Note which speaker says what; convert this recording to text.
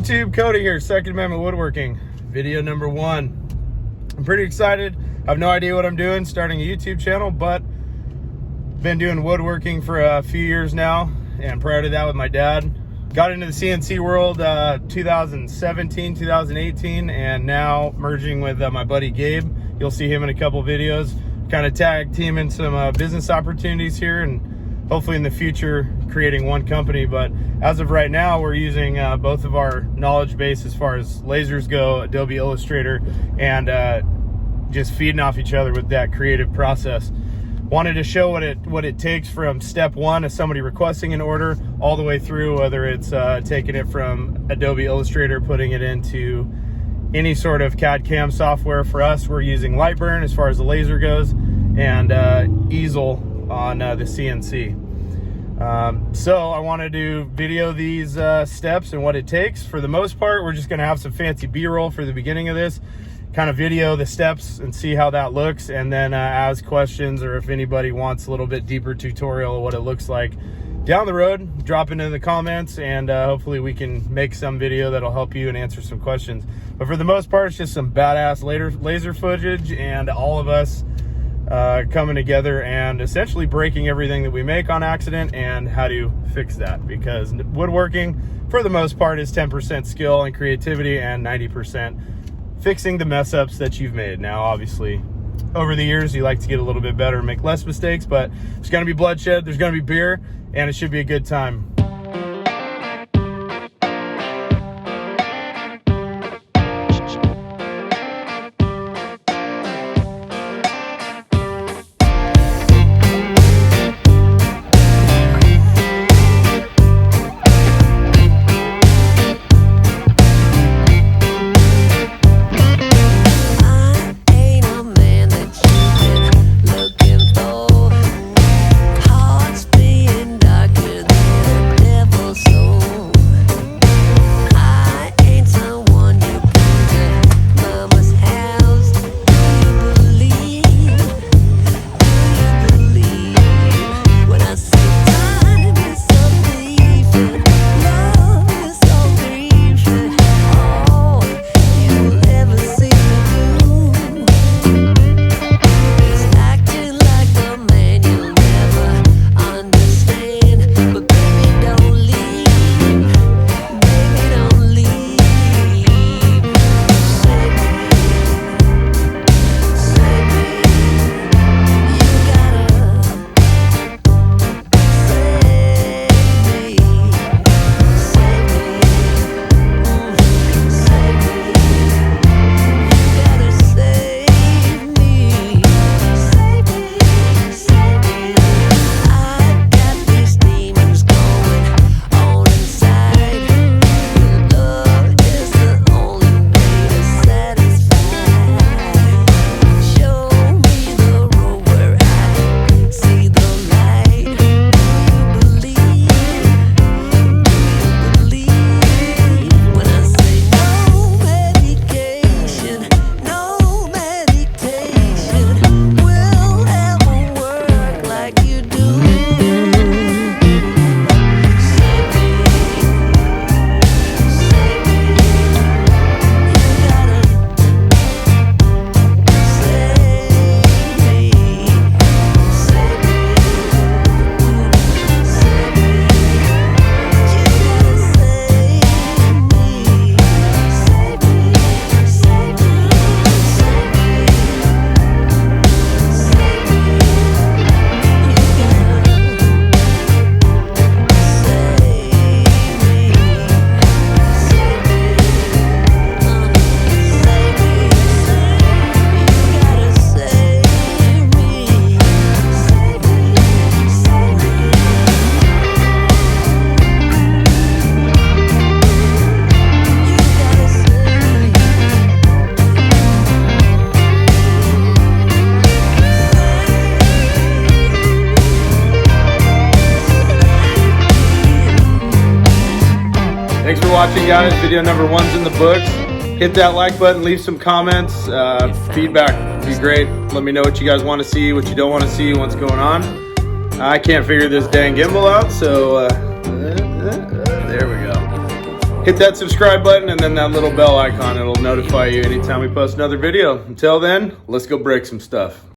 Speaker 1: YouTube, Cody here, Second Amendment Woodworking, video number 1. I'm pretty excited. I have no idea what I'm doing, starting a YouTube channel, but been doing woodworking for a few years now, and prior to that with my dad. Got into the CNC world 2017, 2018, and now merging with my buddy Gabe. You'll see him in a couple videos. Kind of tag teaming some business opportunities here, and hopefully in the future creating one company. But as of right now, we're using both of our knowledge base as far as lasers go, Adobe Illustrator, and just feeding off each other with that creative process. Wanted to show what it takes from step 1 of somebody requesting an order all the way through, whether it's taking it from Adobe Illustrator, putting it into any sort of CAD/CAM software. For us, we're using Lightburn as far as the laser goes, and Easel on the CNC. So I wanted to video these steps and what it takes. For the most part, we're just going to have some fancy B-roll for the beginning of this, kind of video the steps and see how that looks, and then ask questions, or if anybody wants a little bit deeper tutorial of what it looks like down the road, drop it in the comments, and hopefully we can make some video that'll help you and answer some questions. But for the most part, it's just some badass laser footage and all of us coming together and essentially breaking everything that we make on accident and how to fix that, because woodworking for the most part is 10% skill and creativity and 90% fixing the mess ups that you've made. Now obviously over the years you like to get a little bit better and make less mistakes, but there's going to be bloodshed, there's going to be beer, and it should be a good time. Thanks for watching, guys. Video number 1's in the books. Hit that like button, leave some comments. Feedback would be great. Let me know what you guys want to see, what you don't want to see, what's going on. I can't figure this dang gimbal out, so there we go. hit that subscribe button and then that little bell icon. It'll notify you anytime we post another video. Until then, let's go break some stuff.